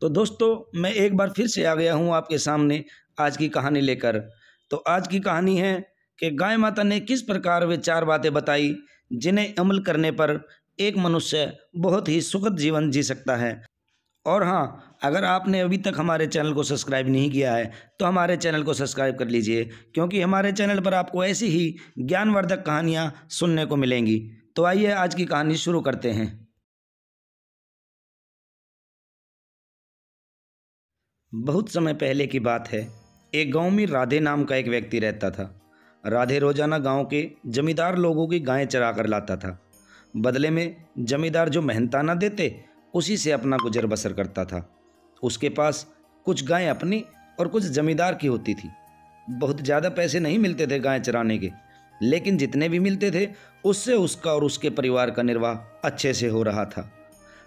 तो दोस्तों मैं एक बार फिर से आ गया हूँ आपके सामने आज की कहानी लेकर। तो आज की कहानी है कि गाय माता ने किस प्रकार वे 4 बातें बताई जिन्हें अमल करने पर एक मनुष्य बहुत ही सुखद जीवन जी सकता है। और हाँ, अगर आपने अभी तक हमारे चैनल को सब्सक्राइब नहीं किया है तो हमारे चैनल को सब्सक्राइब कर लीजिए, क्योंकि हमारे चैनल पर आपको ऐसी ही ज्ञानवर्धक कहानियाँ सुनने को मिलेंगी। तो आइए आज की कहानी शुरू करते हैं। बहुत समय पहले की बात है। एक गांव में राधे नाम का एक व्यक्ति रहता था। राधे रोजाना गांव के जमींदार लोगों की गायें चरा कर लाता था। बदले में जमींदार जो मेहनताना देते उसी से अपना गुजर बसर करता था। उसके पास कुछ गायें अपनी और कुछ जमींदार की होती थी। बहुत ज़्यादा पैसे नहीं मिलते थे गायें चराने के, लेकिन जितने भी मिलते थे उससे उसका और उसके परिवार का निर्वाह अच्छे से हो रहा था।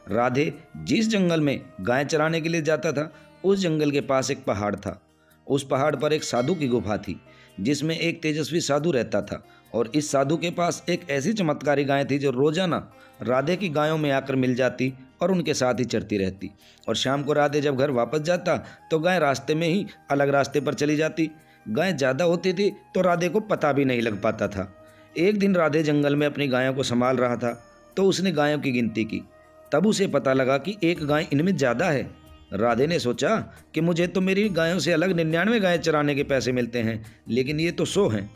राधे जिस जंगल में गाय चराने के लिए जाता था उस जंगल के पास एक पहाड़ था। उस पहाड़ पर एक साधु की गुफा थी जिसमें एक तेजस्वी साधु रहता था। और इस साधु के पास एक ऐसी चमत्कारी गाय थी जो रोजाना राधे की गायों में आकर मिल जाती और उनके साथ ही चरती रहती। और शाम को राधे जब घर वापस जाता तो गाय रास्ते में ही अलग रास्ते पर चली जाती। गाय ज़्यादा होती थी तो राधे को पता भी नहीं लग पाता था। एक दिन राधे जंगल में अपनी गायों को संभाल रहा था तो उसने गायों की गिनती की। तब उसे पता लगा कि एक गाय इनमें ज़्यादा है। राधे ने सोचा कि मुझे तो मेरी गायों से अलग 99 गायें चराने के पैसे मिलते हैं, लेकिन ये तो 100 हैं।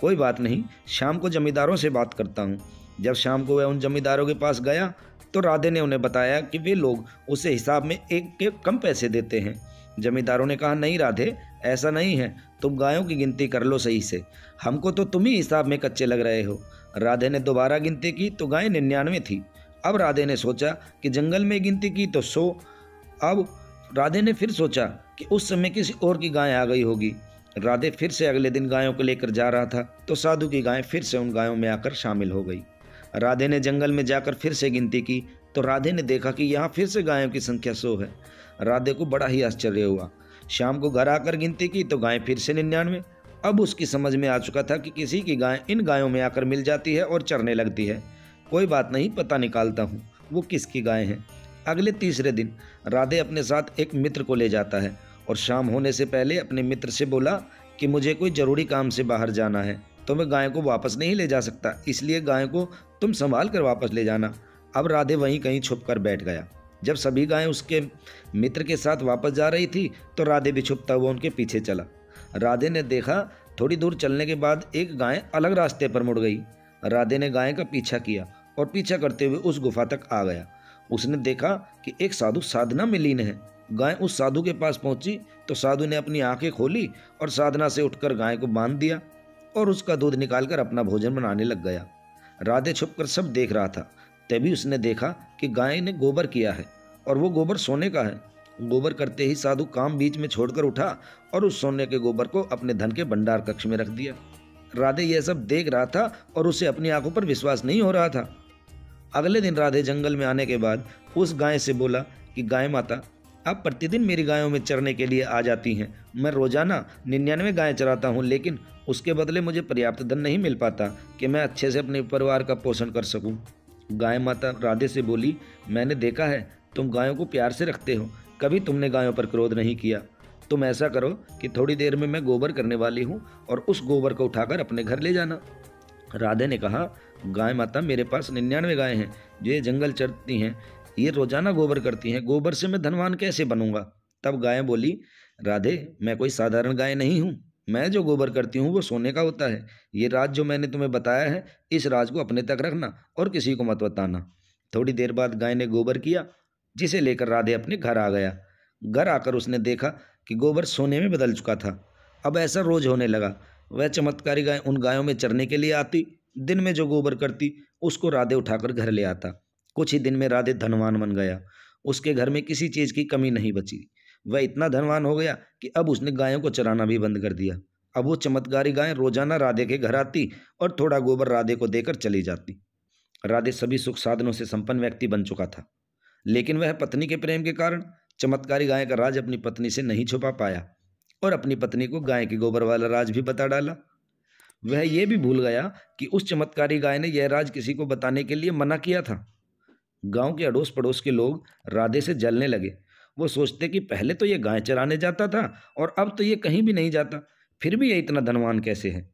कोई बात नहीं, शाम को जमींदारों से बात करता हूँ। जब शाम को वह उन जमींदारों के पास गया तो राधे ने उन्हें बताया कि वे लोग उसे हिसाब में एक के कम पैसे देते हैं। जमींदारों ने कहा, नहीं राधे, ऐसा नहीं है, तुम गायों की गिनती कर लो सही से, हमको तो तुम ही हिसाब में कच्चे लग रहे हो। राधे ने दोबारा गिनती की तो गायें 99 थी। अब राधे ने सोचा कि जंगल में गिनती की तो 100। अब राधे ने फिर सोचा कि उस समय किसी और की गाय आ गई होगी। राधे फिर से अगले दिन गायों को लेकर जा रहा था तो साधु की गाय फिर से उन गायों में आकर शामिल हो गई। राधे ने जंगल में जाकर फिर से गिनती की तो राधे ने देखा कि यहाँ फिर से गायों की संख्या 100 है। राधे को बड़ा ही आश्चर्य हुआ। शाम को घर आकर गिनती की तो गायें फिर से 99। अब उसकी समझ में आ चुका था कि किसी की गाय इन गायों में आकर मिल जाती है और चरने लगती है। कोई बात नहीं, पता निकालता हूँ वो किसकी गाय है। अगले तीसरे दिन राधे अपने साथ एक मित्र को ले जाता है और शाम होने से पहले अपने मित्र से बोला कि मुझे कोई ज़रूरी काम से बाहर जाना है तो मैं गाय को वापस नहीं ले जा सकता, इसलिए गाय को तुम संभाल कर वापस ले जाना। अब राधे वहीं कहीं छुप कर बैठ गया। जब सभी गायें उसके मित्र के साथ वापस जा रही थी तो राधे भी छुपता हुआ उनके पीछे चला। राधे ने देखा थोड़ी दूर चलने के बाद एक गाय अलग रास्ते पर मुड़ गई। राधे ने गाय का पीछा किया और पीछा करते हुए उस गुफा तक आ गया। उसने देखा कि एक साधु साधना में लीन है। गाय उस साधु के पास पहुंची तो साधु ने अपनी आंखें खोली और साधना से उठकर गाय को बांध दिया और उसका दूध निकालकर अपना भोजन बनाने लग गया। राधे छुपकर सब देख रहा था। तभी उसने देखा कि गाय ने गोबर किया है और वो गोबर सोने का है। गोबर करते ही साधु काम बीच में छोड़कर उठा और उस सोने के गोबर को अपने धन के भंडार कक्ष में रख दिया। राधे यह सब देख रहा था और उसे अपनी आंखों पर विश्वास नहीं हो रहा था। अगले दिन राधे जंगल में आने के बाद उस गाय से बोला कि गाय माता, आप प्रतिदिन मेरी गायों में चरने के लिए आ जाती हैं। मैं रोजाना 99 गायें चराता हूँ, लेकिन उसके बदले मुझे पर्याप्त धन नहीं मिल पाता कि मैं अच्छे से अपने परिवार का पोषण कर सकूँ। गाय माता राधे से बोली, मैंने देखा है तुम गायों को प्यार से रखते हो, कभी तुमने गायों पर क्रोध नहीं किया। तुम ऐसा करो कि थोड़ी देर में मैं गोबर करने वाली हूँ और उस गोबर को उठाकर अपने घर ले जाना। राधे ने कहा, गाय माता, मेरे पास 99 गायें हैं जो ये जंगल चरती हैं, ये रोजाना गोबर करती हैं, गोबर से मैं धनवान कैसे बनूंगा। तब गाय बोली, राधे, मैं कोई साधारण गाय नहीं हूँ, मैं जो गोबर करती हूँ वो सोने का होता है। ये राज जो मैंने तुम्हें बताया है, इस राज को अपने तक रखना और किसी को मत बताना। थोड़ी देर बाद गाय ने गोबर किया, जिसे लेकर राधे अपने घर आ गया। घर आकर उसने देखा कि गोबर सोने में बदल चुका था। अब ऐसा रोज होने लगा। वह चमत्कारी गाय उन गायों में चरने के लिए आती, दिन में जो गोबर करती उसको राधे उठाकर घर ले आता। कुछ ही दिन में राधे धनवान बन गया। उसके घर में किसी चीज़ की कमी नहीं बची। वह इतना धनवान हो गया कि अब उसने गायों को चराना भी बंद कर दिया। अब वो चमत्कारी गाय रोजाना राधे के घर आती और थोड़ा गोबर राधे को देकर चली जाती। राधे सभी सुख साधनों से संपन्न व्यक्ति बन चुका था, लेकिन वह पत्नी के प्रेम के कारण चमत्कारी गाय का राज अपनी पत्नी से नहीं छुपा पाया और अपनी पत्नी को गाय के गोबर वाला राज भी बता डाला। वह यह भी भूल गया कि उस चमत्कारी गाय ने यह राज किसी को बताने के लिए मना किया था। गांव के अड़ोस पड़ोस के लोग राधे से जलने लगे वो सोचते कि पहले तो ये गाय चराने जाता था और अब तो ये कहीं भी नहीं जाता, फिर भी ये इतना धनवान कैसे है?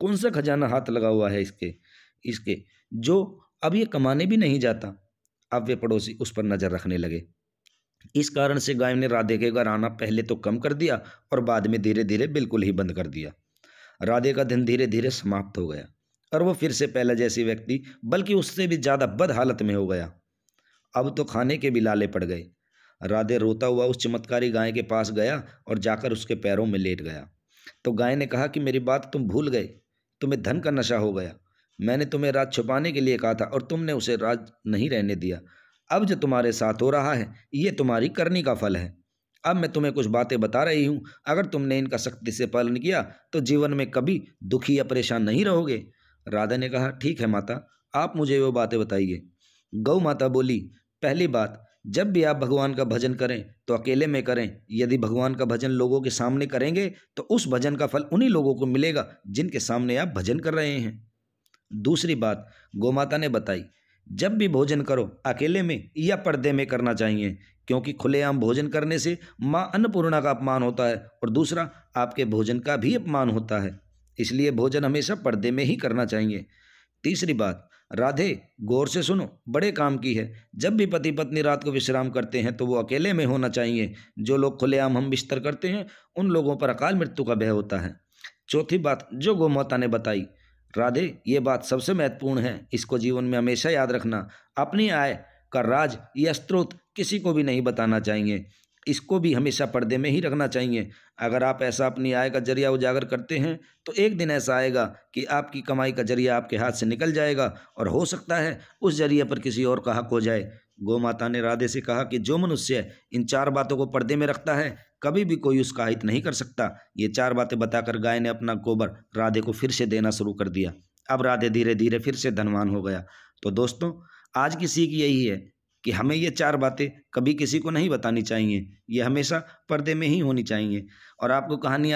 कौन सा खजाना हाथ लगा हुआ है इसके इसके जो अब ये कमाने भी नहीं जाता। अब वे पड़ोसी उस पर नजर रखने लगे। इस कारण से गाय ने राधे के घर आना पहले तो कम कर दिया और बाद में धीरे धीरे बिल्कुल ही बंद कर दिया। राधे का दिन धीरे धीरे समाप्त हो गया और वो फिर से पहले जैसी व्यक्ति, बल्कि उससे भी ज्यादा बद हालत में हो गया। अब तो खाने के भी लाले पड़ गए। राधे रोता हुआ उस चमत्कारी गाय के पास गया और जाकर उसके पैरों में लेट गया। तो गाय ने कहा कि मेरी बात तुम भूल गए, तुम्हें धन का नशा हो गया। मैंने तुम्हें राज छुपाने के लिए कहा था और तुमने उसे राज नहीं रहने दिया। अब जो तुम्हारे साथ हो रहा है ये तुम्हारी करनी का फल है। अब मैं तुम्हें कुछ बातें बता रही हूँ, अगर तुमने इनका सख्ती से पालन किया तो जीवन में कभी दुखी या परेशान नहीं रहोगे। राधा ने कहा, ठीक है माता, आप मुझे वो बातें बताइए। गौ माता बोली, पहली बात, जब भी आप भगवान का भजन करें तो अकेले में करें। यदि भगवान का भजन लोगों के सामने करेंगे तो उस भजन का फल उन्हीं लोगों को मिलेगा जिनके सामने आप भजन कर रहे हैं। दूसरी बात गोमाता ने बताई, जब भी भोजन करो अकेले में या पर्दे में करना चाहिए, क्योंकि खुलेआम भोजन करने से माँ अन्नपूर्णा का अपमान होता है और दूसरा आपके भोजन का भी अपमान होता है। इसलिए भोजन हमेशा पर्दे में ही करना चाहिए। तीसरी बात, राधे गौर से सुनो, बड़े काम की है। जब भी पति पत्नी रात को विश्राम करते हैं तो वो अकेले में होना चाहिए। जो लोग खुलेआम हम बिस्तर करते हैं उन लोगों पर अकाल मृत्यु का भय होता है। चौथी बात जो गोमाता ने बताई, राधे ये बात सबसे महत्वपूर्ण है, इसको जीवन में हमेशा याद रखना। अपनी आय का राज या स्रोत किसी को भी नहीं बताना चाहिए, इसको भी हमेशा पर्दे में ही रखना चाहिए। अगर आप ऐसा अपनी आय का जरिया उजागर करते हैं तो एक दिन ऐसा आएगा कि आपकी कमाई का जरिया आपके हाथ से निकल जाएगा और हो सकता है उस जरिए पर किसी और का हक हो जाए। गौ माता ने राधे से कहा कि जो मनुष्य इन चार बातों को पर्दे में रखता है कभी भी कोई उसका हित नहीं कर सकता। ये चार बातें बताकर गाय ने अपना गोबर राधे को फिर से देना शुरू कर दिया। अब राधे धीरे धीरे फिर से धनवान हो गया। तो दोस्तों, आज की सीख यही है कि हमें ये चार बातें कभी किसी को नहीं बतानी चाहिए, ये हमेशा पर्दे में ही होनी चाहिए। और आपको कहानी